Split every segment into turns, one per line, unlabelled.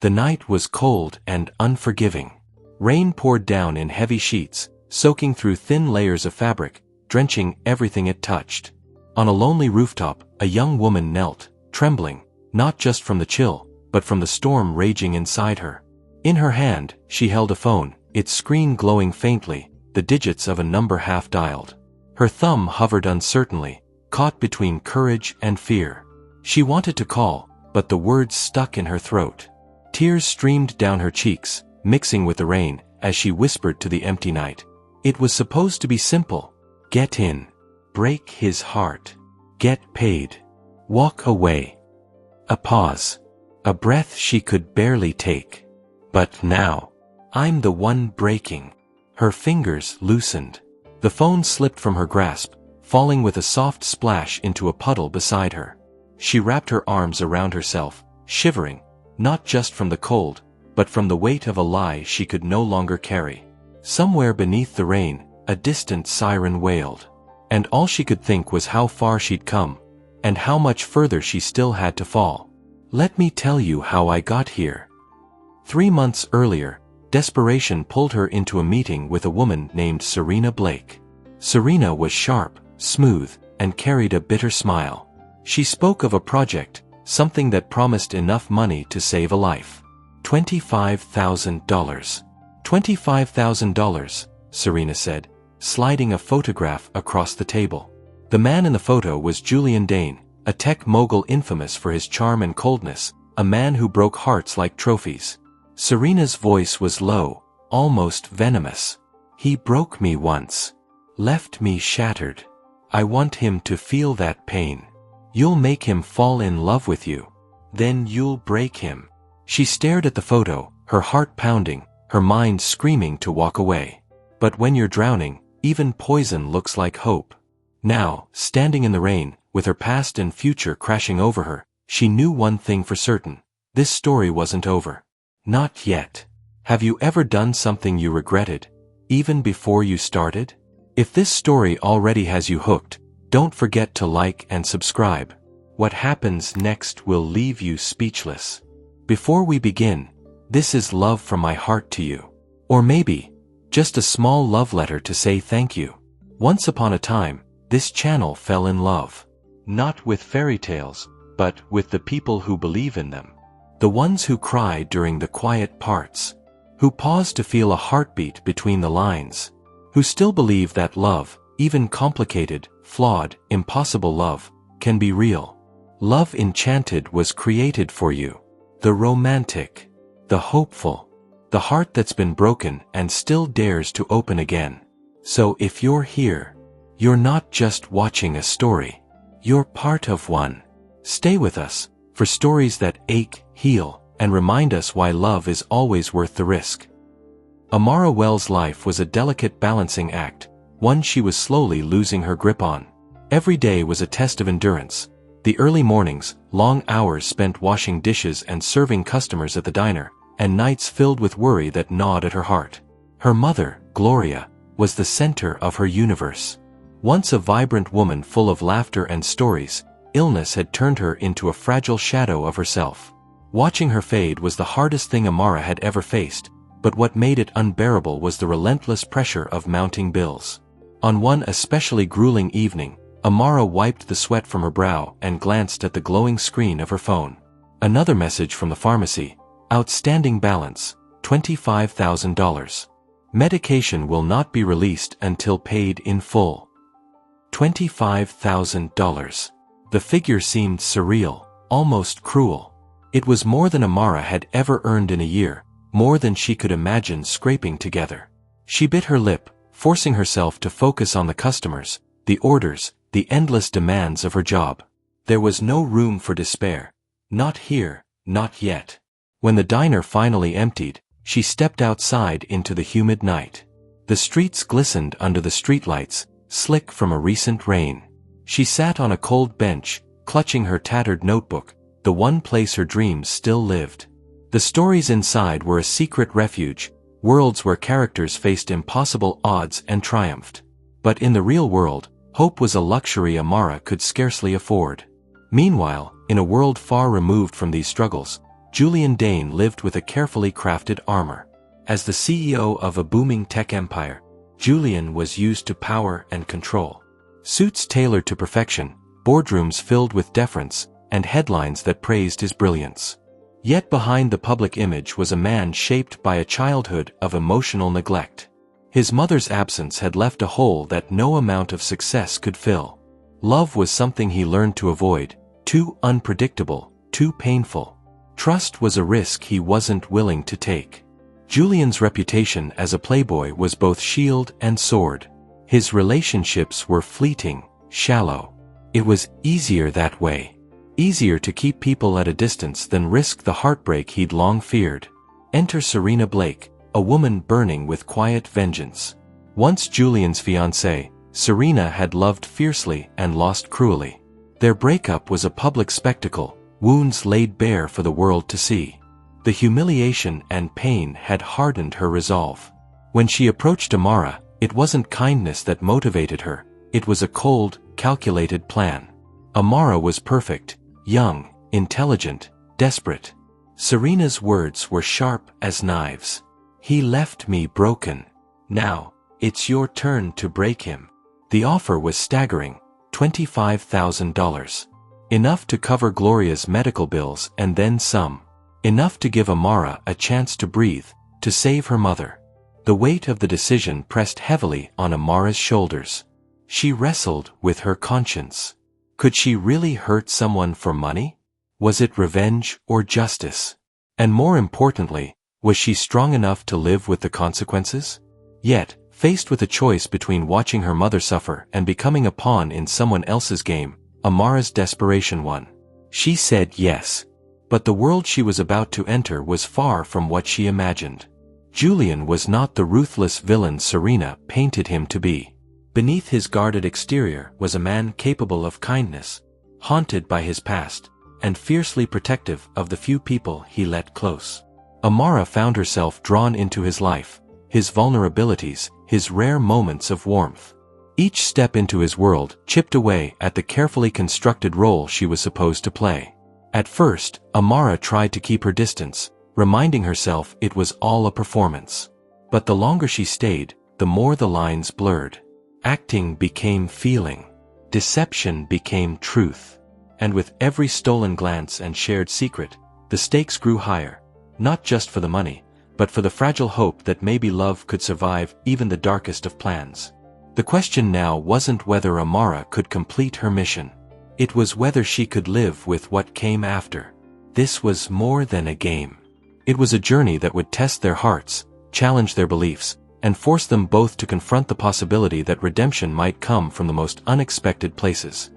The night was cold and unforgiving. Rain poured down in heavy sheets, soaking through thin layers of fabric, drenching everything it touched. On a lonely rooftop, a young woman knelt, trembling, not just from the chill, but from the storm raging inside her. In her hand, she held a phone, its screen glowing faintly, the digits of a number half-dialed. Her thumb hovered uncertainly, caught between courage and fear. She wanted to call, but the words stuck in her throat. Tears streamed down her cheeks, mixing with the rain, as she whispered to the empty night. It was supposed to be simple. Get in. Break his heart. Get paid. Walk away. A pause. A breath she could barely take. But now, I'm the one breaking. Her fingers loosened. The phone slipped from her grasp, falling with a soft splash into a puddle beside her. She wrapped her arms around herself, shivering, not just from the cold, but from the weight of a lie she could no longer carry. Somewhere beneath the rain, a distant siren wailed. And all she could think was how far she'd come, and how much further she still had to fall. Let me tell you how I got here. 3 months earlier, desperation pulled her into a meeting with a woman named Serena Blake. Serena was sharp, smooth, and carried a bitter smile. She spoke of a project, something that promised enough money to save a life. $25,000. $25,000, Serena said, sliding a photograph across the table. The man in the photo was Julian Dane, a tech mogul infamous for his charm and coldness, a man who broke hearts like trophies. Serena's voice was low, almost venomous. He broke me once. Left me shattered. I want him to feel that pain. You'll make him fall in love with you. Then you'll break him. She stared at the photo, her heart pounding, her mind screaming to walk away. But when you're drowning, even poison looks like hope. Now, standing in the rain, with her past and future crashing over her, she knew one thing for certain. This story wasn't over. Not yet. Have you ever done something you regretted, even before you started? If this story already has you hooked, don't forget to like and subscribe. What happens next will leave you speechless. Before we begin, this is love from my heart to you. Or maybe, just a small love letter to say thank you. Once upon a time, this channel fell in love. Not with fairy tales, but with the people who believe in them. The ones who cry during the quiet parts. Who pause to feel a heartbeat between the lines. Who still believe that love, even complicated, flawed, impossible love, can be real. Love Enchanted was created for you. The romantic. The hopeful. The heart that's been broken and still dares to open again. So if you're here, you're not just watching a story. You're part of one. Stay with us, for stories that ache, heal, and remind us why love is always worth the risk. Amara Wells' life was a delicate balancing act, one she was slowly losing her grip on. Every day was a test of endurance. The early mornings, long hours spent washing dishes and serving customers at the diner, and nights filled with worry that gnawed at her heart. Her mother, Gloria, was the center of her universe. Once a vibrant woman full of laughter and stories, illness had turned her into a fragile shadow of herself. Watching her fade was the hardest thing Amara had ever faced, but what made it unbearable was the relentless pressure of mounting bills. On one especially grueling evening, Amara wiped the sweat from her brow and glanced at the glowing screen of her phone. Another message from the pharmacy. Outstanding balance, $25,000. Medication will not be released until paid in full. $25,000. The figure seemed surreal, almost cruel. It was more than Amara had ever earned in a year, more than she could imagine scraping together. She bit her lip, forcing herself to focus on the customers, the orders, the endless demands of her job. There was no room for despair. Not here, not yet. When the diner finally emptied, she stepped outside into the humid night. The streets glistened under the streetlights, slick from a recent rain. She sat on a cold bench, clutching her tattered notebook, the one place her dreams still lived. The stories inside were a secret refuge, worlds where characters faced impossible odds and triumphed. But in the real world, hope was a luxury Amara could scarcely afford. Meanwhile, in a world far removed from these struggles, Julian Dane lived with a carefully crafted armor. As the CEO of a booming tech empire, Julian was used to power and control. Suits tailored to perfection, boardrooms filled with deference, and headlines that praised his brilliance. Yet behind the public image was a man shaped by a childhood of emotional neglect. His mother's absence had left a hole that no amount of success could fill. Love was something he learned to avoid, too unpredictable, too painful. Trust was a risk he wasn't willing to take. Julian's reputation as a playboy was both shield and sword. His relationships were fleeting, shallow. It was easier that way. Easier to keep people at a distance than risk the heartbreak he'd long feared. Enter Serena Blake, a woman burning with quiet vengeance. Once Julian's fiancée, Serena had loved fiercely and lost cruelly. Their breakup was a public spectacle, wounds laid bare for the world to see. The humiliation and pain had hardened her resolve. When she approached Amara, it wasn't kindness that motivated her, it was a cold, calculated plan. Amara was perfect, young, intelligent, desperate. Serena's words were sharp as knives. "He left me broken. Now, it's your turn to break him." The offer was staggering, $25,000. Enough to cover Gloria's medical bills and then some. Enough to give Amara a chance to breathe, to save her mother. The weight of the decision pressed heavily on Amara's shoulders. She wrestled with her conscience. Could she really hurt someone for money? Was it revenge or justice? And more importantly, was she strong enough to live with the consequences? Yet, faced with a choice between watching her mother suffer and becoming a pawn in someone else's game, Amara's desperation won. She said yes. But the world she was about to enter was far from what she imagined. Julian was not the ruthless villain Serena painted him to be. Beneath his guarded exterior was a man capable of kindness, haunted by his past, and fiercely protective of the few people he let close. Amara found herself drawn into his life, his vulnerabilities, his rare moments of warmth. Each step into his world chipped away at the carefully constructed role she was supposed to play. At first, Amara tried to keep her distance, reminding herself it was all a performance. But the longer she stayed, the more the lines blurred. Acting became feeling. Deception became truth. And with every stolen glance and shared secret, the stakes grew higher, not just for the money, but for the fragile hope that maybe love could survive even the darkest of plans. The question now wasn't whether Amara could complete her mission. It was whether she could live with what came after. This was more than a game. It was a journey that would test their hearts, challenge their beliefs, and force them both to confront the possibility that redemption might come from the most unexpected places.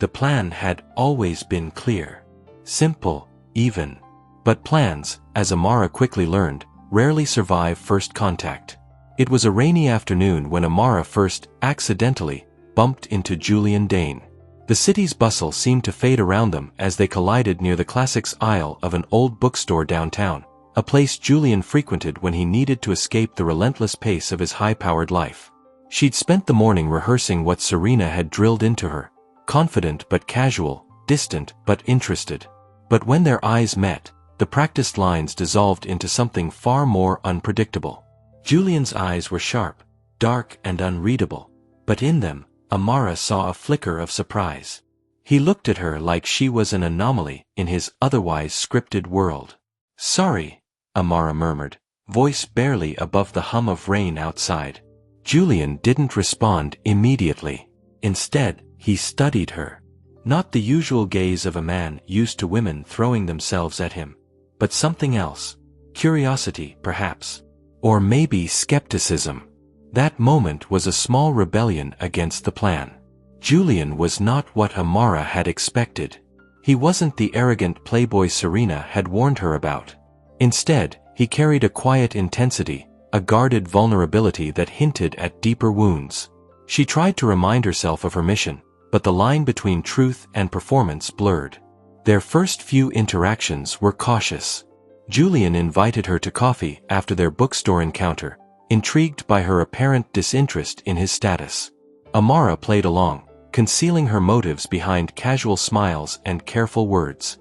The plan had always been clear. Simple, even. But plans, as Amara quickly learned, rarely survive first contact. It was a rainy afternoon when Amara first, accidentally, bumped into Julian Dane. The city's bustle seemed to fade around them as they collided near the classics aisle of an old bookstore downtown, a place Julian frequented when he needed to escape the relentless pace of his high-powered life. She'd spent the morning rehearsing what Serena had drilled into her, confident but casual, distant but interested. But when their eyes met, the practiced lines dissolved into something far more unpredictable. Julian's eyes were sharp, dark and unreadable, but in them, Amara saw a flicker of surprise. He looked at her like she was an anomaly in his otherwise scripted world. "Sorry," Amara murmured, voice barely above the hum of rain outside. Julian didn't respond immediately. Instead, he studied her. Not the usual gaze of a man used to women throwing themselves at him, but something else. Curiosity, perhaps. Or maybe skepticism. That moment was a small rebellion against the plan. Julian was not what Amara had expected. He wasn't the arrogant playboy Serena had warned her about. Instead, he carried a quiet intensity, a guarded vulnerability that hinted at deeper wounds. She tried to remind herself of her mission, but the line between truth and performance blurred. Their first few interactions were cautious. Julian invited her to coffee after their bookstore encounter, intrigued by her apparent disinterest in his status. Amara played along, concealing her motives behind casual smiles and careful words.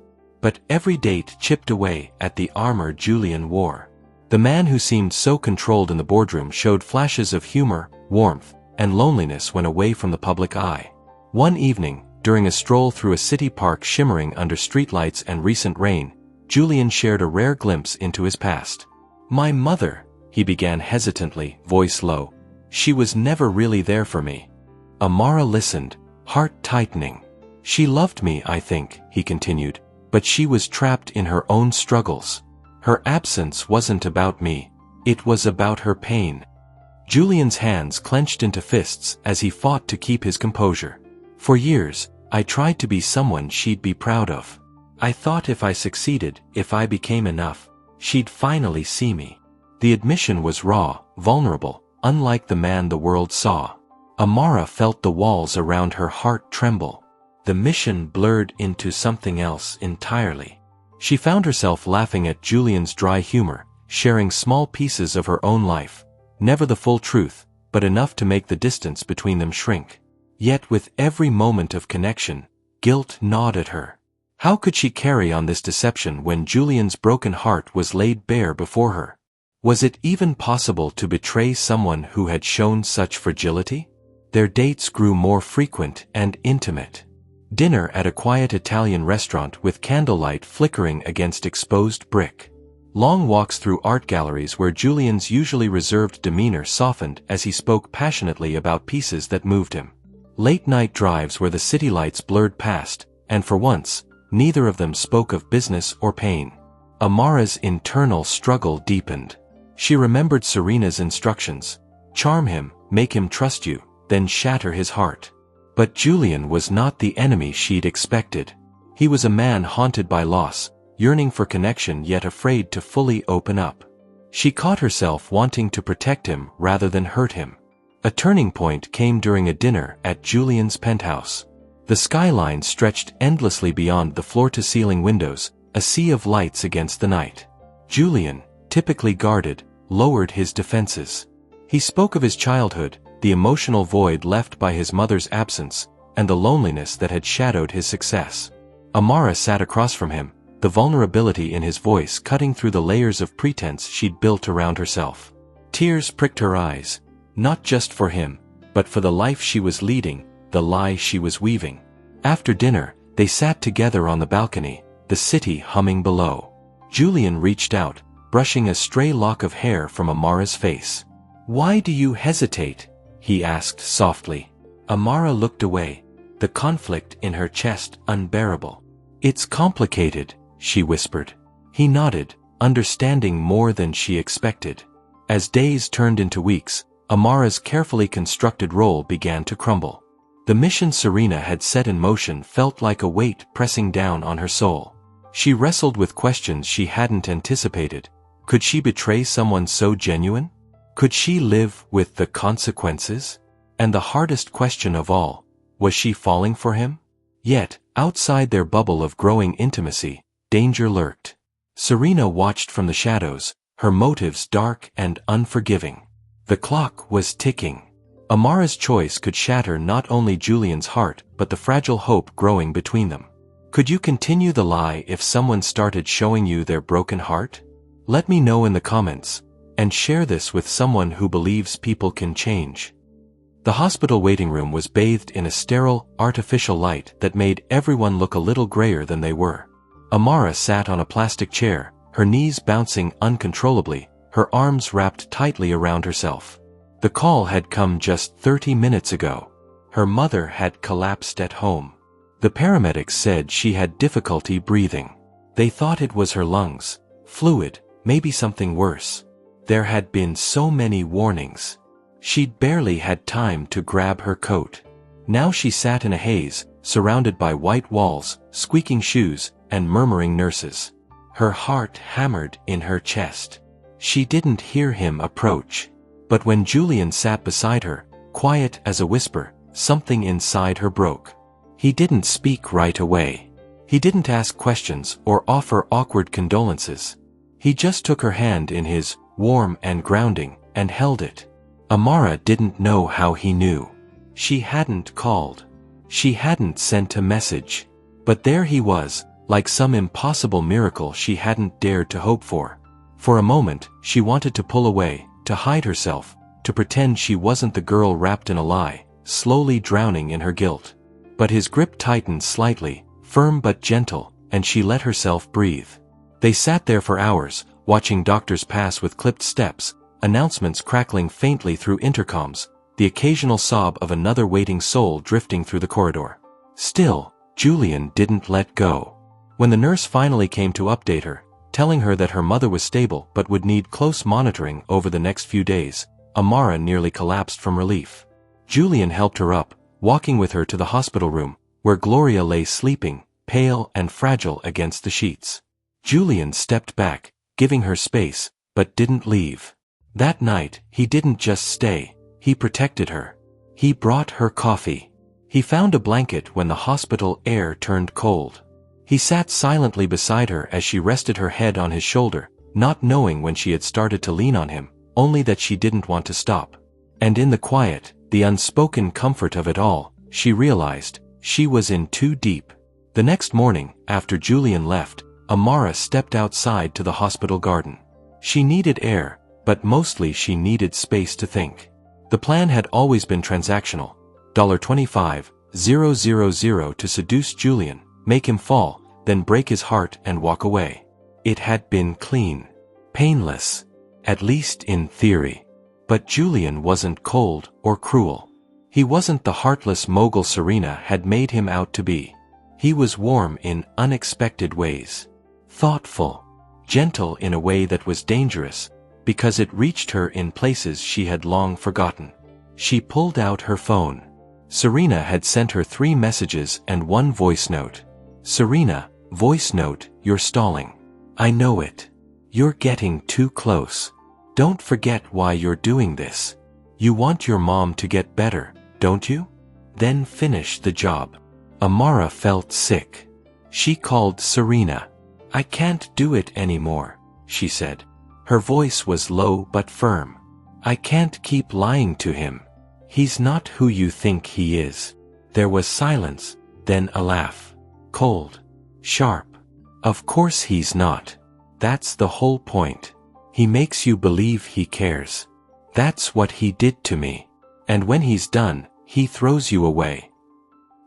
But every date chipped away at the armor Julian wore. The man who seemed so controlled in the boardroom showed flashes of humor, warmth, and loneliness when away from the public eye. One evening, during a stroll through a city park shimmering under streetlights and recent rain, Julian shared a rare glimpse into his past. "My mother," he began hesitantly, voice low. "She was never really there for me." Amara listened, heart tightening. "She loved me, I think," he continued, "but she was trapped in her own struggles. Her absence wasn't about me, it was about her pain." Julian's hands clenched into fists as he fought to keep his composure. "For years, I tried to be someone she'd be proud of. I thought if I succeeded, if I became enough, she'd finally see me." The admission was raw, vulnerable, unlike the man the world saw. Amara felt the walls around her heart tremble. The mission blurred into something else entirely. She found herself laughing at Julian's dry humor, sharing small pieces of her own life, never the full truth, but enough to make the distance between them shrink. Yet with every moment of connection, guilt gnawed at her. How could she carry on this deception when Julian's broken heart was laid bare before her? Was it even possible to betray someone who had shown such fragility? Their dates grew more frequent and intimate. Dinner at a quiet Italian restaurant with candlelight flickering against exposed brick. Long walks through art galleries where Julian's usually reserved demeanor softened as he spoke passionately about pieces that moved him. Late-night drives where the city lights blurred past, and for once, neither of them spoke of business or pain. Amara's internal struggle deepened. She remembered Serena's instructions: charm him, make him trust you, then shatter his heart. But Julian was not the enemy she'd expected. He was a man haunted by loss, yearning for connection yet afraid to fully open up. She caught herself wanting to protect him rather than hurt him. A turning point came during a dinner at Julian's penthouse. The skyline stretched endlessly beyond the floor-to-ceiling windows, a sea of lights against the night. Julian, typically guarded, lowered his defenses. He spoke of his childhood, the emotional void left by his mother's absence, and the loneliness that had shadowed his success. Amara sat across from him, the vulnerability in his voice cutting through the layers of pretense she'd built around herself. Tears pricked her eyes, not just for him, but for the life she was leading, the lie she was weaving. After dinner, they sat together on the balcony, the city humming below. Julian reached out, brushing a stray lock of hair from Amara's face. "Why do you hesitate?" he asked softly. Amara looked away, the conflict in her chest unbearable. "It's complicated," she whispered. He nodded, understanding more than she expected. As days turned into weeks, Amara's carefully constructed role began to crumble. The mission Serena had set in motion felt like a weight pressing down on her soul. She wrestled with questions she hadn't anticipated. Could she betray someone so genuine? Could she live with the consequences? And the hardest question of all, was she falling for him? Yet, outside their bubble of growing intimacy, danger lurked. Serena watched from the shadows, her motives dark and unforgiving. The clock was ticking. Amara's choice could shatter not only Julian's heart but the fragile hope growing between them. Could you continue the lie if someone started showing you their broken heart? Let me know in the comments, and share this with someone who believes people can change. The hospital waiting room was bathed in a sterile, artificial light that made everyone look a little grayer than they were. Amara sat on a plastic chair, her knees bouncing uncontrollably, her arms wrapped tightly around herself. The call had come just 30 minutes ago. Her mother had collapsed at home. The paramedics said she had difficulty breathing. They thought it was her lungs, fluid, maybe something worse. There had been so many warnings. She'd barely had time to grab her coat. Now she sat in a haze, surrounded by white walls, squeaking shoes, and murmuring nurses. Her heart hammered in her chest. She didn't hear him approach. But when Julian sat beside her, quiet as a whisper, something inside her broke. He didn't speak right away. He didn't ask questions or offer awkward condolences. He just took her hand in his, warm and grounding, and held it. Amara didn't know how he knew. She hadn't called. She hadn't sent a message. But there he was, like some impossible miracle she hadn't dared to hope for. For a moment, she wanted to pull away, to hide herself, to pretend she wasn't the girl wrapped in a lie, slowly drowning in her guilt. But his grip tightened slightly, firm but gentle, and she let herself breathe. They sat there for hours, watching doctors pass with clipped steps, announcements crackling faintly through intercoms, the occasional sob of another waiting soul drifting through the corridor. Still, Julian didn't let go. When the nurse finally came to update her, telling her that her mother was stable but would need close monitoring over the next few days, Amara nearly collapsed from relief. Julian helped her up, walking with her to the hospital room, where Gloria lay sleeping, pale and fragile against the sheets. Julian stepped back, giving her space, but didn't leave. That night, he didn't just stay, he protected her. He brought her coffee. He found a blanket when the hospital air turned cold. He sat silently beside her as she rested her head on his shoulder, not knowing when she had started to lean on him, only that she didn't want to stop. And in the quiet, the unspoken comfort of it all, she realized, she was in too deep. The next morning, after Julian left, Amara stepped outside to the hospital garden. She needed air, but mostly she needed space to think. The plan had always been transactional. $25,000 to seduce Julian, make him fall, then break his heart and walk away. It had been clean. Painless. At least in theory. But Julian wasn't cold or cruel. He wasn't the heartless mogul Serena had made him out to be. He was warm in unexpected ways. Thoughtful. Gentle in a way that was dangerous, because it reached her in places she had long forgotten. She pulled out her phone. Serena had sent her 3 messages and 1 voice note. Serena, voice note, you're stalling. I know it. You're getting too close. Don't forget why you're doing this. You want your mom to get better, don't you? Then finish the job. Amara felt sick. She called Serena. I can't do it anymore, she said. Her voice was low but firm. I can't keep lying to him. He's not who you think he is. There was silence, then a laugh. Cold. Sharp. Of course he's not. That's the whole point. He makes you believe he cares. That's what he did to me. And when he's done, he throws you away.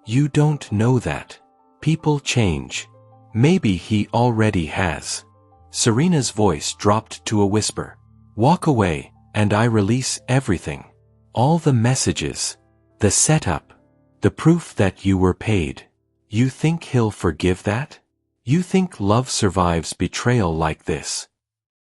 You don't know that. People change. Maybe he already has. Serena's voice dropped to a whisper. Walk away, and I release everything. All the messages. The setup. The proof that you were paid. You think he'll forgive that? You think love survives betrayal like this?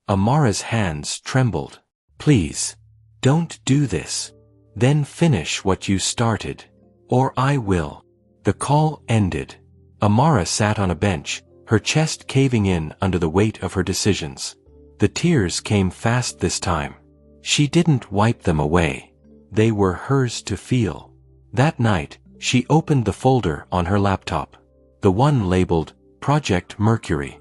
Amara's hands trembled. Please. Don't do this. Then finish what you started. Or I will. The call ended. Amara sat on a bench, her chest caving in under the weight of her decisions. The tears came fast this time. She didn't wipe them away. They were hers to feel. That night, she opened the folder on her laptop. The one labeled, Project Mercury.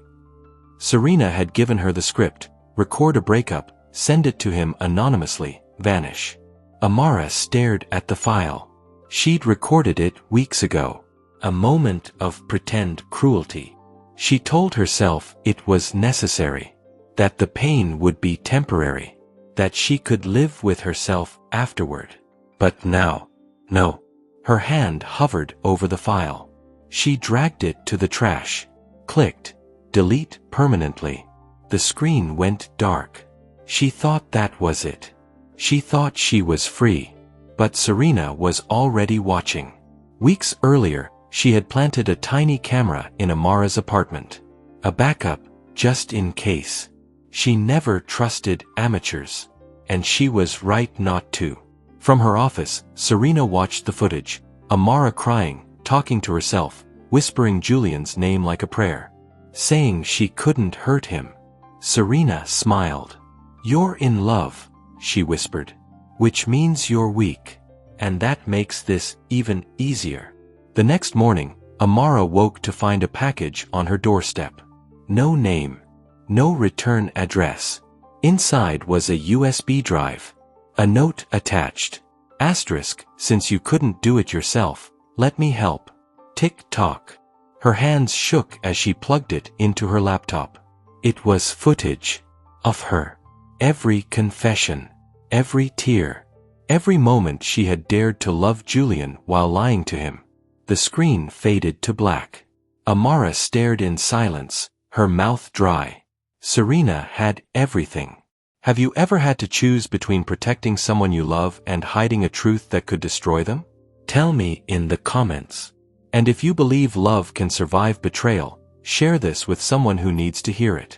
Serena had given her the script, record a breakup, send it to him anonymously, vanish. Amara stared at the file. She'd recorded it weeks ago. A moment of pretend cruelty. She told herself it was necessary. That the pain would be temporary. That she could live with herself afterward. But now, no. Her hand hovered over the file. She dragged it to the trash. Clicked. Delete permanently. The screen went dark. She thought that was it. She thought she was free. But Serena was already watching. Weeks earlier, she had planted a tiny camera in Amara's apartment. A backup, just in case. She never trusted amateurs. And she was right not to. From her office, Serena watched the footage. Amara crying, talking to herself, whispering Julian's name like a prayer. Saying she couldn't hurt him. Serena smiled. You're in love, she whispered. Which means you're weak. And that makes this even easier. The next morning, Amara woke to find a package on her doorstep. No name. No return address. Inside was a USB drive. A note attached. Asterisk, since you couldn't do it yourself, let me help. Tick-tock. Her hands shook as she plugged it into her laptop. It was footage of her. Every confession, every tear, every moment she had dared to love Julian while lying to him. The screen faded to black. Amara stared in silence, her mouth dry. Serena had everything. Have you ever had to choose between protecting someone you love and hiding a truth that could destroy them? Tell me in the comments. And if you believe love can survive betrayal, share this with someone who needs to hear it.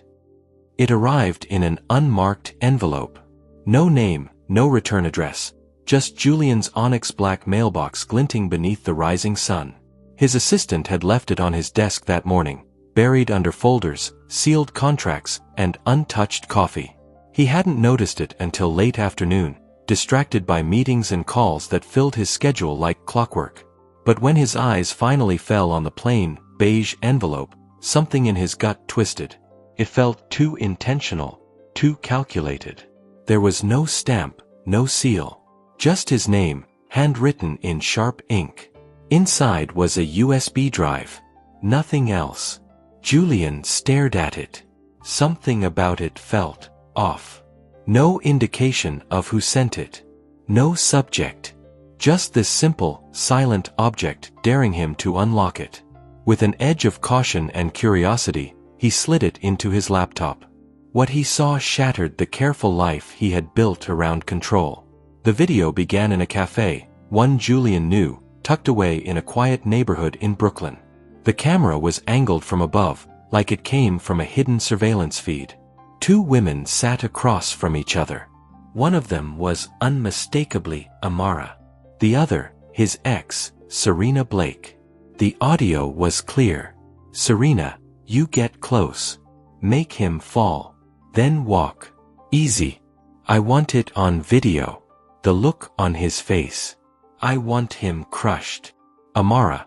It arrived in an unmarked envelope. No name, no return address, just Julian's onyx black mailbox glinting beneath the rising sun. His assistant had left it on his desk that morning, buried under folders, sealed contracts, and untouched coffee. He hadn't noticed it until late afternoon, distracted by meetings and calls that filled his schedule like clockwork. But when his eyes finally fell on the plain, beige envelope, something in his gut twisted. It felt too intentional, too calculated. There was no stamp, no seal. Just his name, handwritten in sharp ink. Inside was a USB drive. Nothing else. Julian stared at it. Something about it felt off. No indication of who sent it. No subject. Just this simple, silent object daring him to unlock it. With an edge of caution and curiosity, he slid it into his laptop. What he saw shattered the careful life he had built around control. The video began in a cafe, one Julian knew, tucked away in a quiet neighborhood in Brooklyn. The camera was angled from above, like it came from a hidden surveillance feed. Two women sat across from each other. One of them was unmistakably Amara. The other, his ex, Serena Blake. The audio was clear. Serena, you get close. Make him fall. Then walk. Easy. I want it on video. The look on his face. I want him crushed. Amara,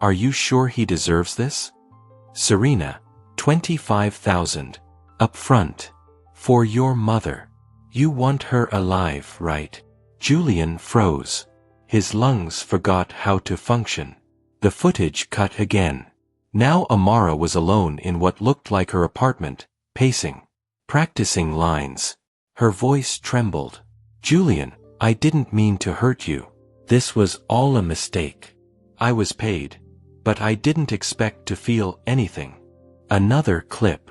are you sure he deserves this? Serena, 25,000. Up front. For your mother. You want her alive, right? Julian froze. His lungs forgot how to function. The footage cut again. Now Amara was alone in what looked like her apartment, pacing. Practicing lines. Her voice trembled. Julian, I didn't mean to hurt you. This was all a mistake. I was paid. But I didn't expect to feel anything. Another clip.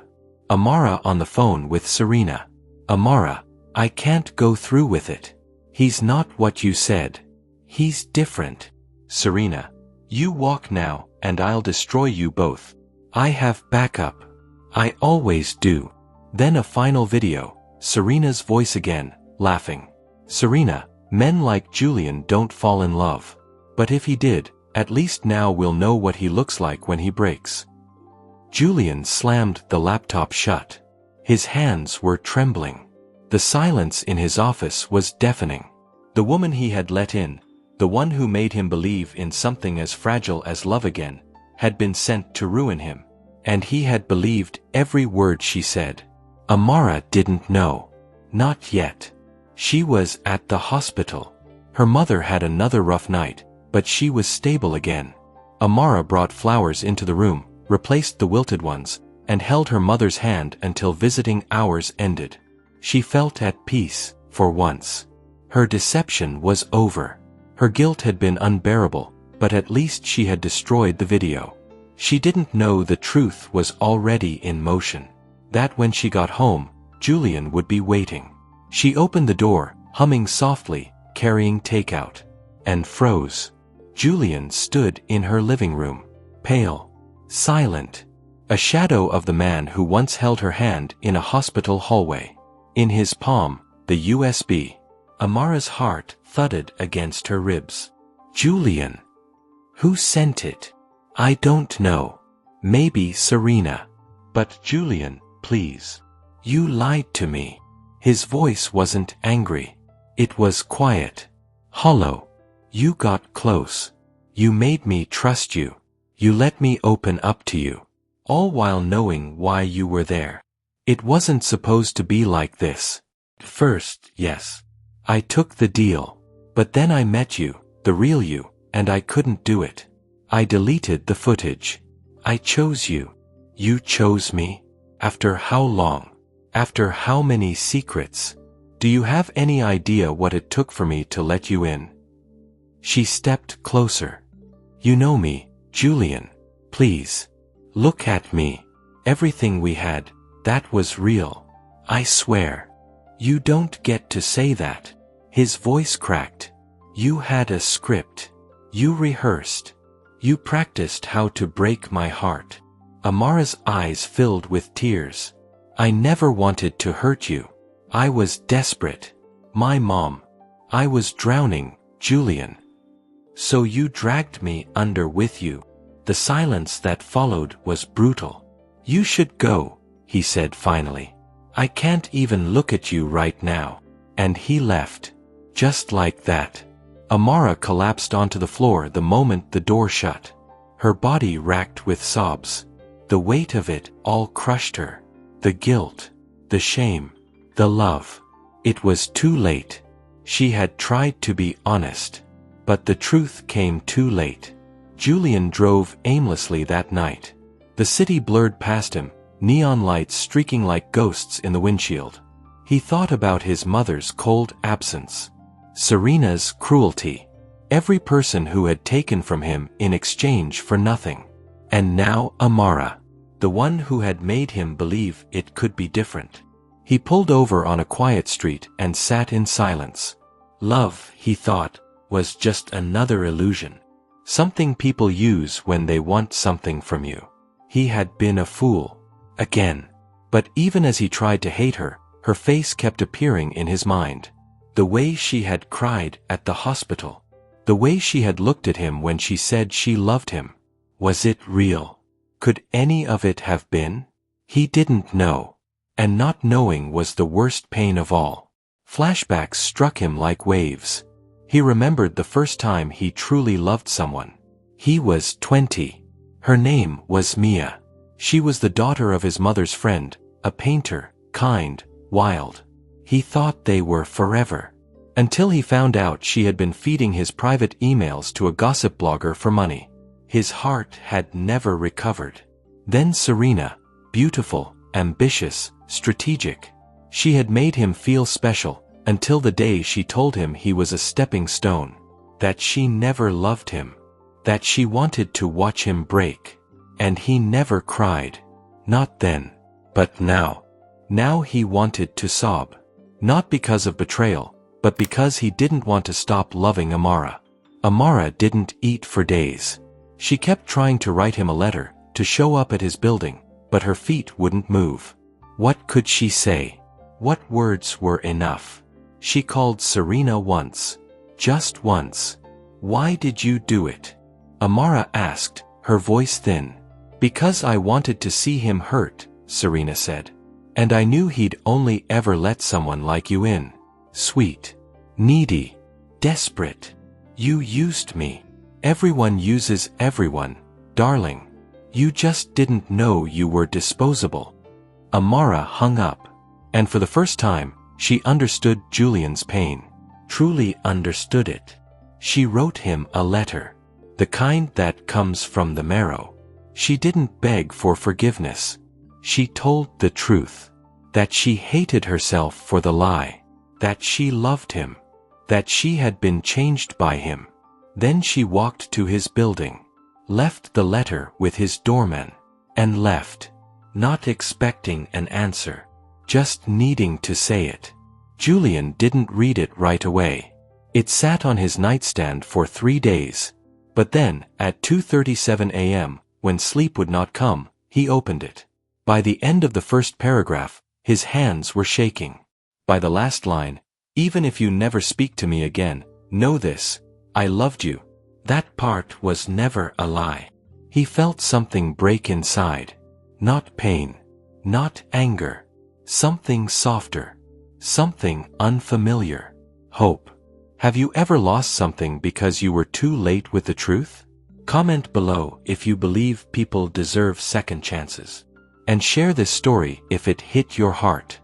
Amara on the phone with Serena. Amara, I can't go through with it. He's not what you said. He's different. Serena, you walk now, and I'll destroy you both. I have backup. I always do. Then a final video, Serena's voice again, laughing. Serena, men like Julian don't fall in love. But if he did, at least now we'll know what he looks like when he breaks. Julian slammed the laptop shut. His hands were trembling. The silence in his office was deafening. The woman he had let in, the one who made him believe in something as fragile as love again, had been sent to ruin him. And he had believed every word she said. Amara didn't know. Not yet. She was at the hospital. Her mother had another rough night, but she was stable again. Amara brought flowers into the room, replaced the wilted ones, and held her mother's hand until visiting hours ended. She felt at peace, for once. Her deception was over. Her guilt had been unbearable, but at least she had destroyed the video. She didn't know the truth was already in motion. That when she got home, Julian would be waiting. She opened the door, humming softly, carrying takeout, and froze. Julian stood in her living room, pale, silent, a shadow of the man who once held her hand in a hospital hallway. In his palm, the USB. Amara's heart thudded against her ribs. Julian. Who sent it? I don't know. Maybe Serena. But Julian, please. You lied to me. His voice wasn't angry. It was quiet. Hollow. You got close. You made me trust you. You let me open up to you. All while knowing why you were there. It wasn't supposed to be like this. First, yes. I took the deal. But then I met you, the real you, and I couldn't do it. I deleted the footage. I chose you. You chose me? After how long? After how many secrets? Do you have any idea what it took for me to let you in? She stepped closer. You know me, Julian. Please. Look at me. Everything we had, that was real. I swear. You don't get to say that. His voice cracked. You had a script. You rehearsed. You practiced how to break my heart. Amara's eyes filled with tears. I never wanted to hurt you. I was desperate. My mom. I was drowning, Julian. So you dragged me under with you. The silence that followed was brutal. You should go, he said finally. I can't even look at you right now. And he left. Just like that. Amara collapsed onto the floor the moment the door shut. Her body racked with sobs. The weight of it all crushed her. The guilt. The shame. The love. It was too late. She had tried to be honest. But the truth came too late. Julian drove aimlessly that night. The city blurred past him, neon lights streaking like ghosts in the windshield. He thought about his mother's cold absence. Serena's cruelty. Every person who had taken from him in exchange for nothing. And now Amara. The one who had made him believe it could be different. He pulled over on a quiet street and sat in silence. Love, he thought, was just another illusion. Something people use when they want something from you. He had been a fool. Again. But even as he tried to hate her, her face kept appearing in his mind. The way she had cried at the hospital. The way she had looked at him when she said she loved him. Was it real? Could any of it have been? He didn't know. And not knowing was the worst pain of all. Flashbacks struck him like waves. He remembered the first time he truly loved someone. He was 20. Her name was Mia. She was the daughter of his mother's friend, a painter, kind, wild. He thought they were forever. Until he found out she had been feeding his private emails to a gossip blogger for money. His heart had never recovered. Then Serena, beautiful, ambitious, strategic. She had made him feel special, until the day she told him he was a stepping stone. That she never loved him. That she wanted to watch him break. And he never cried. Not then. But now. Now he wanted to sob. Not because of betrayal, but because he didn't want to stop loving Amara. Amara didn't eat for days. She kept trying to write him a letter, to show up at his building, but her feet wouldn't move. What could she say? What words were enough? She called Serena once. Just once. Why did you do it? Amara asked, her voice thin. Because I wanted to see him hurt, Serena said. And I knew he'd only ever let someone like you in. Sweet. Needy. Desperate. You used me. Everyone uses everyone, darling. You just didn't know you were disposable. Amara hung up. And for the first time, she understood Julian's pain. Truly understood it. She wrote him a letter. The kind that comes from the marrow. She didn't beg for forgiveness. She told the truth. That she hated herself for the lie. That she loved him. That she had been changed by him. Then she walked to his building. Left the letter with his doorman. And left. Not expecting an answer. Just needing to say it. Julian didn't read it right away. It sat on his nightstand for 3 days. But then, at 2:37 a.m., when sleep would not come, he opened it. By the end of the first paragraph, his hands were shaking. By the last line, even if you never speak to me again, know this, I loved you. That part was never a lie. He felt something break inside. Not pain. Not anger. Something softer. Something unfamiliar. Hope. Have you ever lost something because you were too late with the truth? Comment below if you believe people deserve second chances. And share this story if it hit your heart.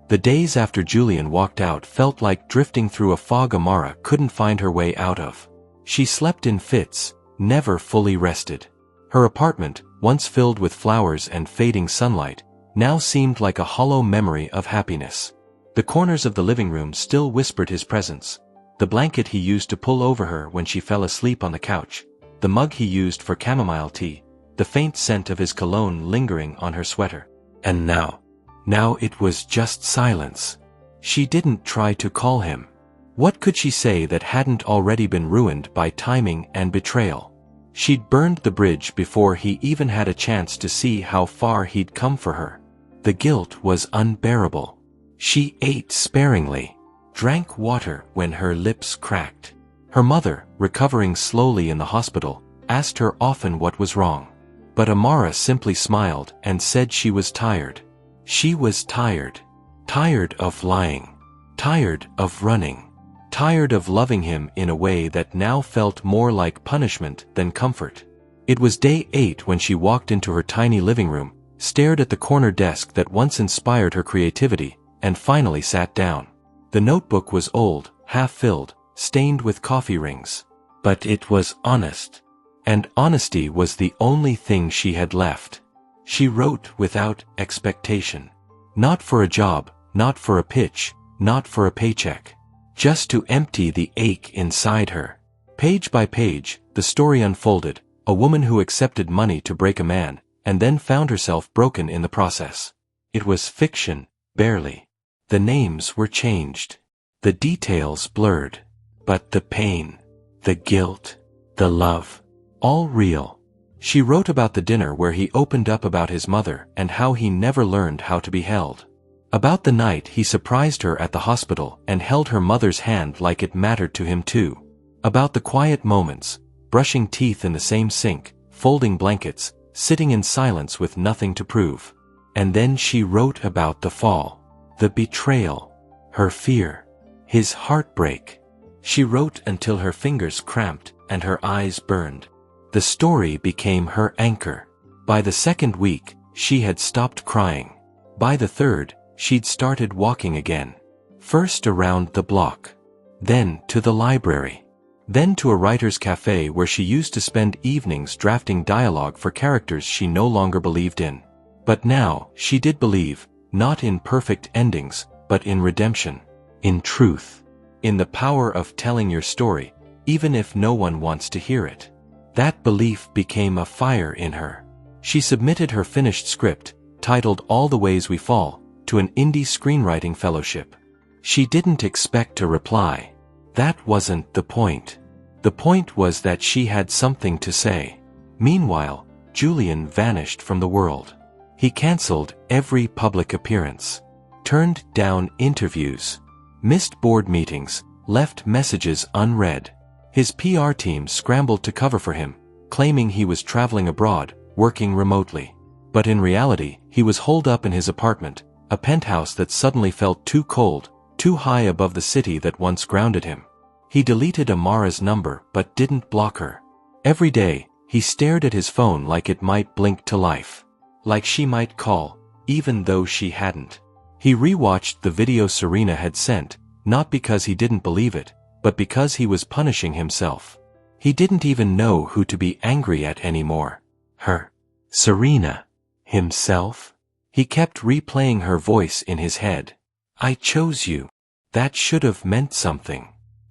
The days after Julian walked out felt like drifting through a fog Amara couldn't find her way out of. She slept in fits, never fully rested. Her apartment, once filled with flowers and fading sunlight, now seemed like a hollow memory of happiness. The corners of the living room still whispered his presence. The blanket he used to pull over her when she fell asleep on the couch, the mug he used for chamomile tea, the faint scent of his cologne lingering on her sweater. And now it was just silence. She didn't try to call him. What could she say that hadn't already been ruined by timing and betrayal? She'd burned the bridge before he even had a chance to see how far he'd come for her. The guilt was unbearable. She ate sparingly, drank water when her lips cracked. Her mother, recovering slowly in the hospital, asked her often what was wrong. But Amara simply smiled and said she was tired. She was tired. Tired of lying. Tired of running. Tired of loving him in a way that now felt more like punishment than comfort. It was day 8 when she walked into her tiny living room, stared at the corner desk that once inspired her creativity, and finally sat down. The notebook was old, half-filled, stained with coffee rings. But it was honest. And honesty was the only thing she had left. She wrote without expectation. Not for a job, not for a pitch, not for a paycheck. Just to empty the ache inside her. Page by page, the story unfolded, a woman who accepted money to break a man, and then found herself broken in the process. It was fiction, barely. The names were changed. The details blurred. But the pain, the guilt, the love, all real. She wrote about the dinner where he opened up about his mother and how he never learned how to be held. About the night he surprised her at the hospital and held her mother's hand like it mattered to him too. About the quiet moments, brushing teeth in the same sink, folding blankets, sitting in silence with nothing to prove. And then she wrote about the fall, the betrayal, her fear, his heartbreak. She wrote until her fingers cramped and her eyes burned. The story became her anchor. By the second week, she had stopped crying. By the third, she'd started walking again. First around the block. Then to the library. Then to a writer's cafe where she used to spend evenings drafting dialogue for characters she no longer believed in. But now, she did believe, not in perfect endings, but in redemption. In truth. In the power of telling your story, even if no one wants to hear it. That belief became a fire in her. She submitted her finished script, titled All the Ways We Fall, to an indie screenwriting fellowship. She didn't expect a reply. That wasn't the point. The point was that she had something to say. Meanwhile, Julian vanished from the world. He canceled every public appearance, turned down interviews, missed board meetings, left messages unread. His PR team scrambled to cover for him, claiming he was traveling abroad, working remotely. But in reality, he was holed up in his apartment, a penthouse that suddenly felt too cold, too high above the city that once grounded him. He deleted Amara's number but didn't block her. Every day, he stared at his phone like it might blink to life. Like she might call, even though she hadn't. He rewatched the video Serena had sent, not because he didn't believe it, but because he was punishing himself. He didn't even know who to be angry at anymore. Her. Serena. Himself. He kept replaying her voice in his head. I chose you. That should have meant something.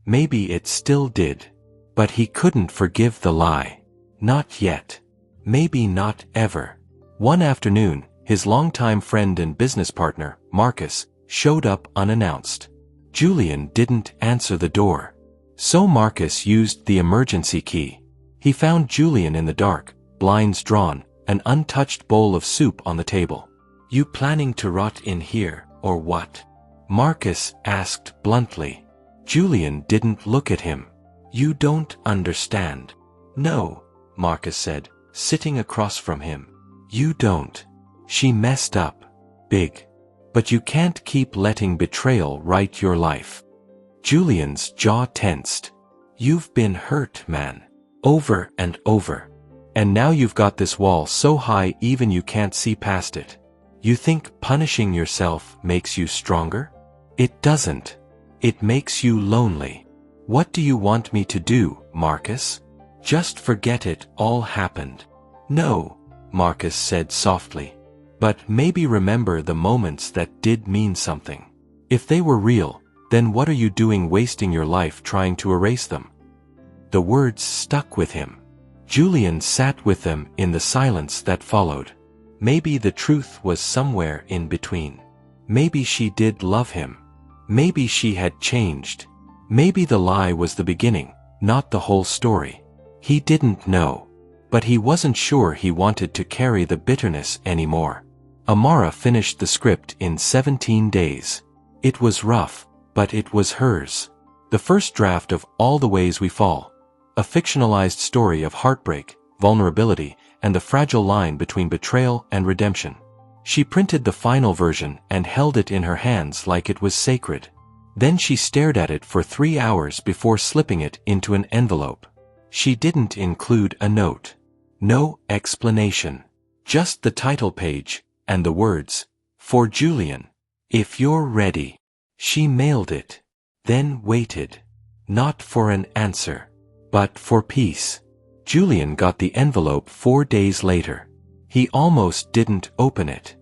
Maybe it still did. But he couldn't forgive the lie. Not yet. Maybe not ever. One afternoon, his longtime friend and business partner, Marcus, showed up unannounced. Julian didn't answer the door. So Marcus used the emergency key. He found Julian in the dark, blinds drawn, an untouched bowl of soup on the table. You planning to rot in here, or what? Marcus asked bluntly. Julian didn't look at him. You don't understand. No, Marcus said, sitting across from him. You don't. She messed up. Big. But you can't keep letting betrayal write your life. Julian's jaw tensed. You've been hurt, man. Over and over. And now you've got this wall so high even you can't see past it. You think punishing yourself makes you stronger? It doesn't. It makes you lonely. What do you want me to do, Marcus? Just forget it all happened. No, Marcus said softly. But maybe remember the moments that did mean something. If they were real, then what are you doing wasting your life trying to erase them? The words stuck with him. Julian sat with them in the silence that followed. Maybe the truth was somewhere in between. Maybe she did love him. Maybe she had changed. Maybe the lie was the beginning, not the whole story. He didn't know. But he wasn't sure he wanted to carry the bitterness anymore. Amara finished the script in 17 days. It was rough, but it was hers. The first draft of All the Ways We Fall, a fictionalized story of heartbreak, vulnerability, and the fragile line between betrayal and redemption. She printed the final version and held it in her hands like it was sacred. Then she stared at it for 3 hours before slipping it into an envelope. She didn't include a note. No explanation. Just the title page, and the words, "For Julian. If you're ready." She mailed it. Then waited. Not for an answer, but for peace. Julian got the envelope 4 days later. He almost didn't open it.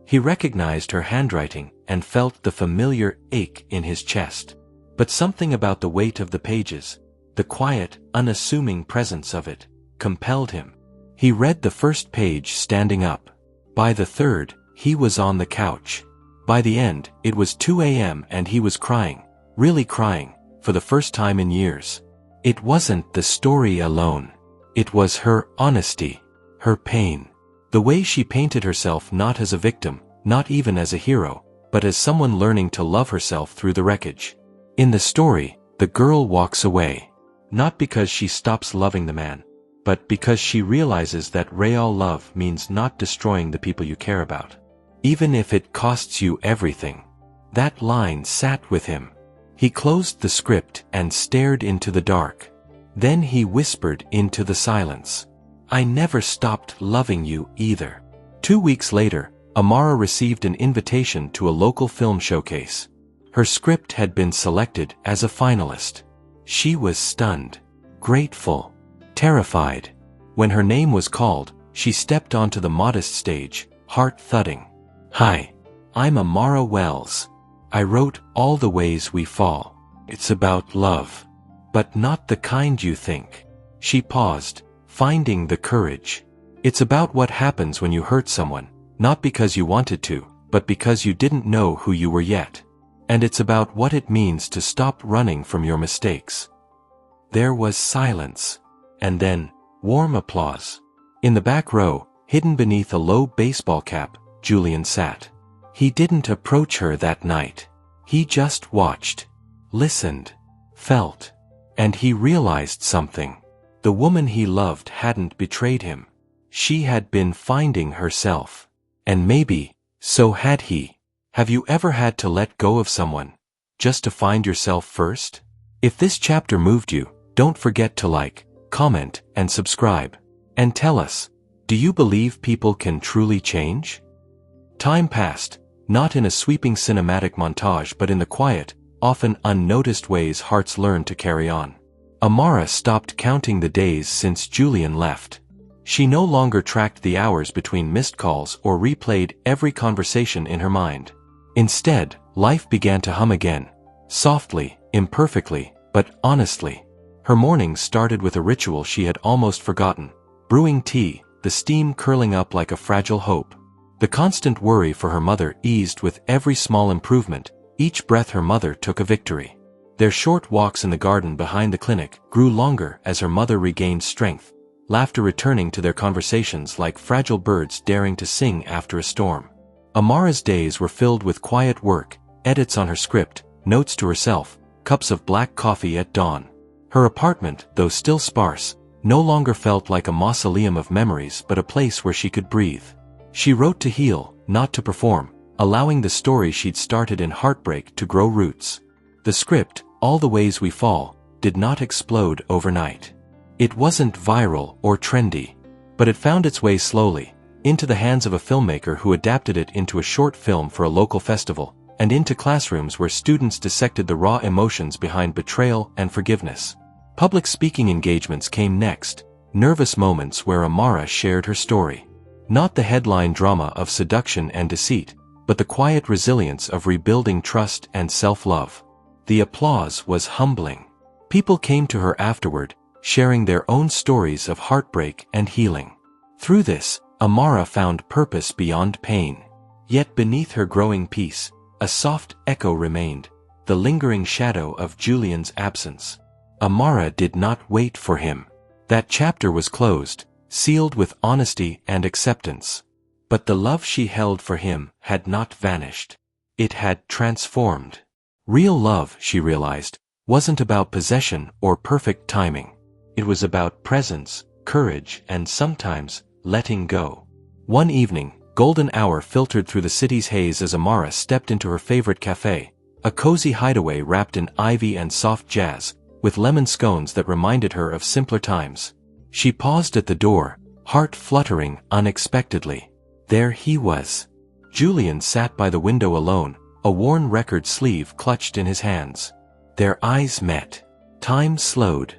He recognized her handwriting and felt the familiar ache in his chest. But something about the weight of the pages, the quiet, unassuming presence of it, compelled him. He read the first page standing up. By the third, he was on the couch. By the end, it was 2 a.m. and he was crying, really crying, for the first time in years. It wasn't the story alone. It was her honesty, her pain. The way she painted herself not as a victim, not even as a hero, but as someone learning to love herself through the wreckage. In the story, the girl walks away. Not because she stops loving the man, but because she realizes that real love means not destroying the people you care about, even if it costs you everything. That line sat with him. He closed the script and stared into the dark. Then he whispered into the silence, "I never stopped loving you either." 2 weeks later, Amara received an invitation to a local film showcase. Her script had been selected as a finalist. She was stunned, grateful, terrified. When her name was called, she stepped onto the modest stage, heart thudding. "Hi, I'm Amara Wells. I wrote All the Ways We Fall. It's about love. But not the kind you think." She paused, finding the courage. "It's about what happens when you hurt someone, not because you wanted to, but because you didn't know who you were yet. And it's about what it means to stop running from your mistakes." There was silence. And then, warm applause. In the back row, hidden beneath a low baseball cap, Julian sat. He didn't approach her that night. He just watched, listened, felt. And he realized something. The woman he loved hadn't betrayed him. She had been finding herself. And maybe, so had he. Have you ever had to let go of someone, just to find yourself first? If this chapter moved you, don't forget to like, comment, and subscribe. And tell us, do you believe people can truly change? Time passed, not in a sweeping cinematic montage but in the quiet, often unnoticed ways hearts learn to carry on. Amara stopped counting the days since Julian left. She no longer tracked the hours between missed calls or replayed every conversation in her mind. Instead, life began to hum again. Softly, imperfectly, but honestly. Her mornings started with a ritual she had almost forgotten. Brewing tea, the steam curling up like a fragile hope. The constant worry for her mother eased with every small improvement. Each breath her mother took a victory. Their short walks in the garden behind the clinic grew longer as her mother regained strength, laughter returning to their conversations like fragile birds daring to sing after a storm. Amara's days were filled with quiet work, edits on her script, notes to herself, cups of black coffee at dawn. Her apartment, though still sparse, no longer felt like a mausoleum of memories but a place where she could breathe. She wrote to heal, not to perform, allowing the story she'd started in Heartbreak to grow roots. The script, All the Ways We Fall, did not explode overnight. It wasn't viral or trendy, but it found its way slowly, into the hands of a filmmaker who adapted it into a short film for a local festival, and into classrooms where students dissected the raw emotions behind betrayal and forgiveness. Public speaking engagements came next, nervous moments where Amara shared her story. Not the headline drama of seduction and deceit, but the quiet resilience of rebuilding trust and self-love. The applause was humbling. People came to her afterward, sharing their own stories of heartbreak and healing. Through this, Amara found purpose beyond pain. Yet beneath her growing peace, a soft echo remained, the lingering shadow of Julian's absence. Amara did not wait for him. That chapter was closed, sealed with honesty and acceptance. But the love she held for him had not vanished. It had transformed. Real love, she realized, wasn't about possession or perfect timing. It was about presence, courage, and sometimes, letting go. One evening, golden hour filtered through the city's haze as Amara stepped into her favorite cafe, a cozy hideaway wrapped in ivy and soft jazz, with lemon scones that reminded her of simpler times. She paused at the door, heart fluttering unexpectedly. There he was. Julian sat by the window alone, a worn record sleeve clutched in his hands. Their eyes met. Time slowed.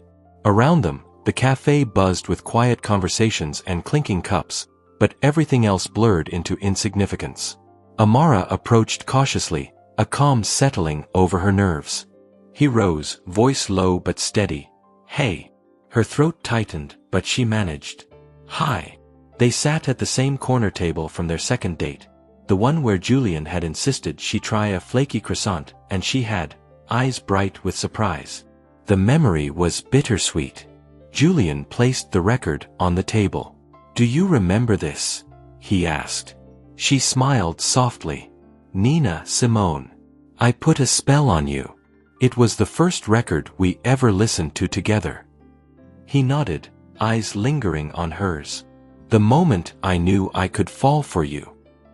Around them, the cafe buzzed with quiet conversations and clinking cups, but everything else blurred into insignificance. Amara approached cautiously, a calm settling over her nerves. He rose, voice low but steady. "Hey." Her throat tightened, but she managed. "Hi." They sat at the same corner table from their second date, the one where Julian had insisted she try a flaky croissant, and she had, eyes bright with surprise. The memory was bittersweet. Julian placed the record on the table. "Do you remember this?" he asked. She smiled softly. "Nina Simone. I Put a Spell on You. It was the first record we ever listened to together." He nodded, eyes lingering on hers. "The moment I knew I could fall for you."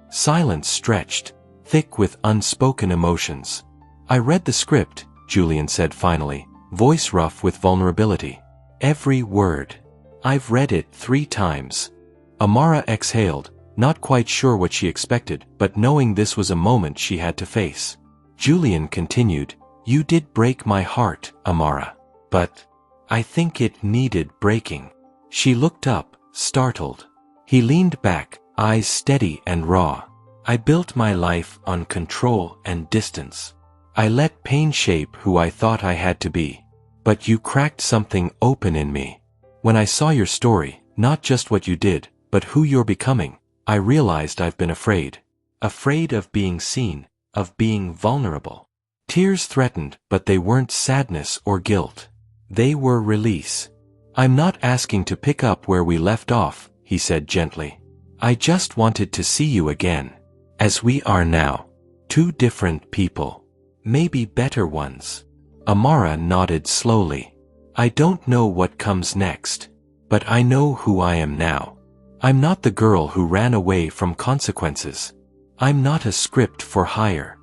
Silence stretched, thick with unspoken emotions. "I read the script," Julian said finally, voice rough with vulnerability. "Every word. I've read it 3 times. Amara exhaled, not quite sure what she expected, but knowing this was a moment she had to face. Julian continued, "You did break my heart, Amara. But I think it needed breaking." She looked up, startled. He leaned back, eyes steady and raw. "I built my life on control and distance. I let pain shape who I thought I had to be. But you cracked something open in me. When I saw your story, not just what you did, but who you're becoming, I realized I've been afraid. Afraid of being seen, of being vulnerable." Tears threatened, but they weren't sadness or guilt. They were release. "I'm not asking to pick up where we left off," he said gently. "I just wanted to see you again. As we are now. 2 different people. Maybe better ones." Amara nodded slowly. "I don't know what comes next. But I know who I am now. I'm not the girl who ran away from consequences. I'm not a script for hire."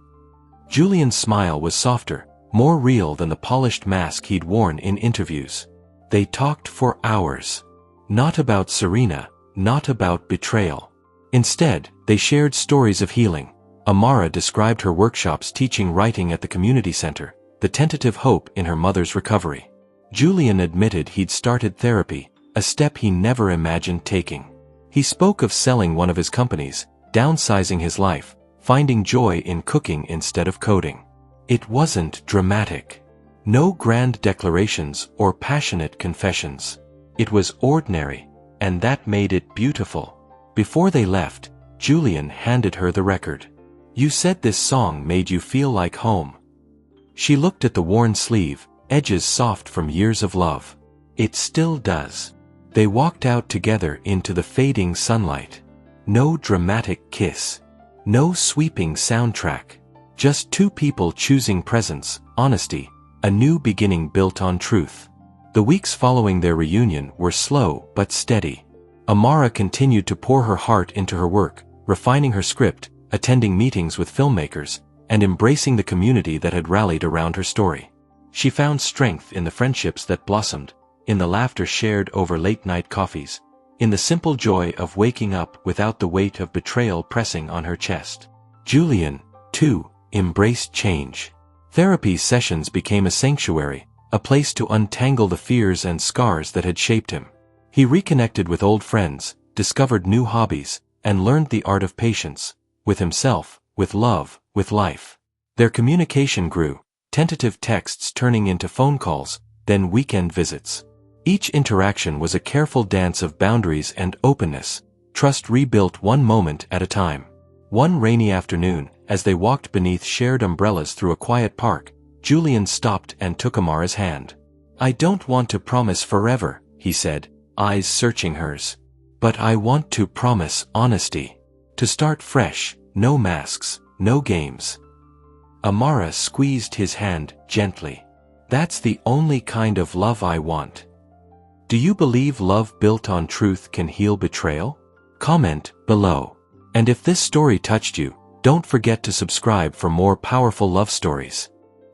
Julian's smile was softer, more real than the polished mask he'd worn in interviews. They talked for hours. Not about Serena, not about betrayal. Instead, they shared stories of healing. Amara described her workshops teaching writing at the community center, the tentative hope in her mother's recovery. Julian admitted he'd started therapy, a step he never imagined taking. He spoke of selling one of his companies, downsizing his life, finding joy in cooking instead of coding. It wasn't dramatic. No grand declarations or passionate confessions. It was ordinary, and that made it beautiful. Before they left, Julian handed her the record. "You said this song made you feel like home." She looked at the worn sleeve, edges soft from years of love. "It still does." They walked out together into the fading sunlight. No dramatic kiss. No sweeping soundtrack. Just 2 people choosing presence, honesty, a new beginning built on truth. The weeks following their reunion were slow but steady. Amara continued to pour her heart into her work, refining her script, attending meetings with filmmakers, and embracing the community that had rallied around her story. She found strength in the friendships that blossomed, in the laughter shared over late-night coffees, in the simple joy of waking up without the weight of betrayal pressing on her chest. Julian, too, embraced change. Therapy sessions became a sanctuary, a place to untangle the fears and scars that had shaped him. He reconnected with old friends, discovered new hobbies, and learned the art of patience, with himself, with love, with life. Their communication grew, tentative texts turning into phone calls, then weekend visits. Each interaction was a careful dance of boundaries and openness, trust rebuilt one moment at a time. One rainy afternoon, as they walked beneath shared umbrellas through a quiet park, Julian stopped and took Amara's hand. "I don't want to promise forever," he said, eyes searching hers. "But I want to promise honesty. To start fresh, no masks, no games." Amara squeezed his hand gently. "That's the only kind of love I want." Do you believe love built on truth can heal betrayal? Comment below. And if this story touched you, don't forget to subscribe for more powerful love stories.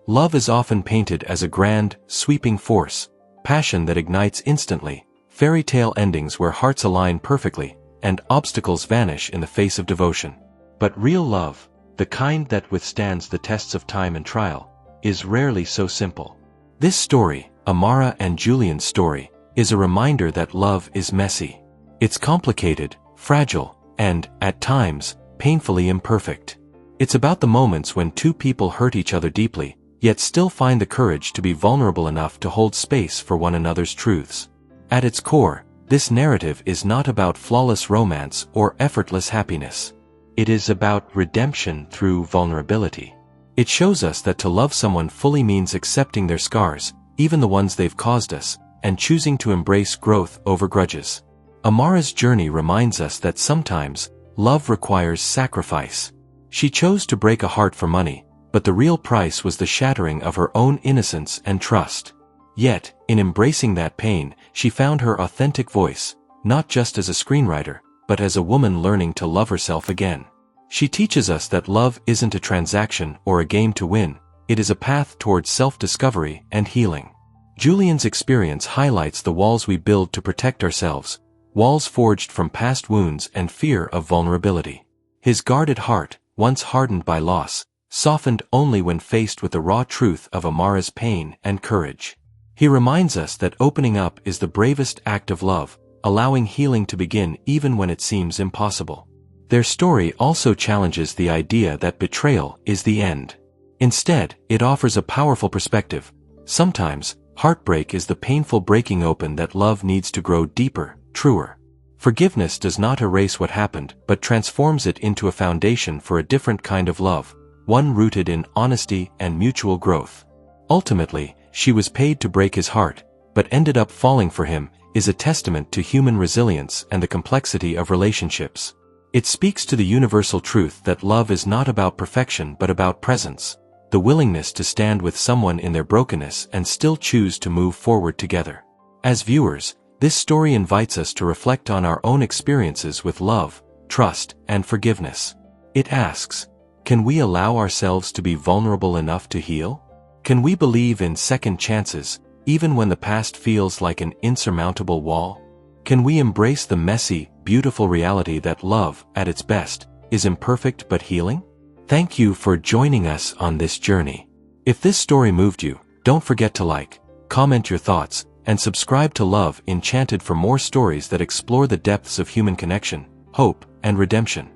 Love is often painted as a grand, sweeping force, passion that ignites instantly, fairy tale endings where hearts align perfectly, and obstacles vanish in the face of devotion. But real love, the kind that withstands the tests of time and trial, is rarely so simple. This story, Amara and Julian's story, is a reminder that love is messy. It's complicated, fragile, and, at times, painfully imperfect. It's about the moments when two people hurt each other deeply, yet still find the courage to be vulnerable enough to hold space for one another's truths. At its core, this narrative is not about flawless romance or effortless happiness. It is about redemption through vulnerability. It shows us that to love someone fully means accepting their scars, even the ones they've caused us, and choosing to embrace growth over grudges. Amara's journey reminds us that sometimes, love requires sacrifice. She chose to break a heart for money, but the real price was the shattering of her own innocence and trust. Yet, in embracing that pain, she found her authentic voice, not just as a screenwriter, but as a woman learning to love herself again. She teaches us that love isn't a transaction or a game to win, it is a path towards self-discovery and healing. Julian's experience highlights the walls we build to protect ourselves, walls forged from past wounds and fear of vulnerability. His guarded heart, once hardened by loss, softened only when faced with the raw truth of Amara's pain and courage. He reminds us that opening up is the bravest act of love, allowing healing to begin even when it seems impossible. Their story also challenges the idea that betrayal is the end. Instead, it offers a powerful perspective. Sometimes, heartbreak is the painful breaking open that love needs to grow deeper, truer. Forgiveness does not erase what happened, but transforms it into a foundation for a different kind of love, one rooted in honesty and mutual growth. Ultimately, she was paid to break his heart, but ended up falling for him, is a testament to human resilience and the complexity of relationships. It speaks to the universal truth that love is not about perfection but about presence, the willingness to stand with someone in their brokenness and still choose to move forward together. As viewers, this story invites us to reflect on our own experiences with love, trust, and forgiveness. It asks, can we allow ourselves to be vulnerable enough to heal? Can we believe in second chances, even when the past feels like an insurmountable wall? Can we embrace the messy, beautiful reality that love, at its best, is imperfect but healing? Thank you for joining us on this journey. If this story moved you, don't forget to like, comment your thoughts, and subscribe to Love Enchanted for more stories that explore the depths of human connection, hope, and redemption.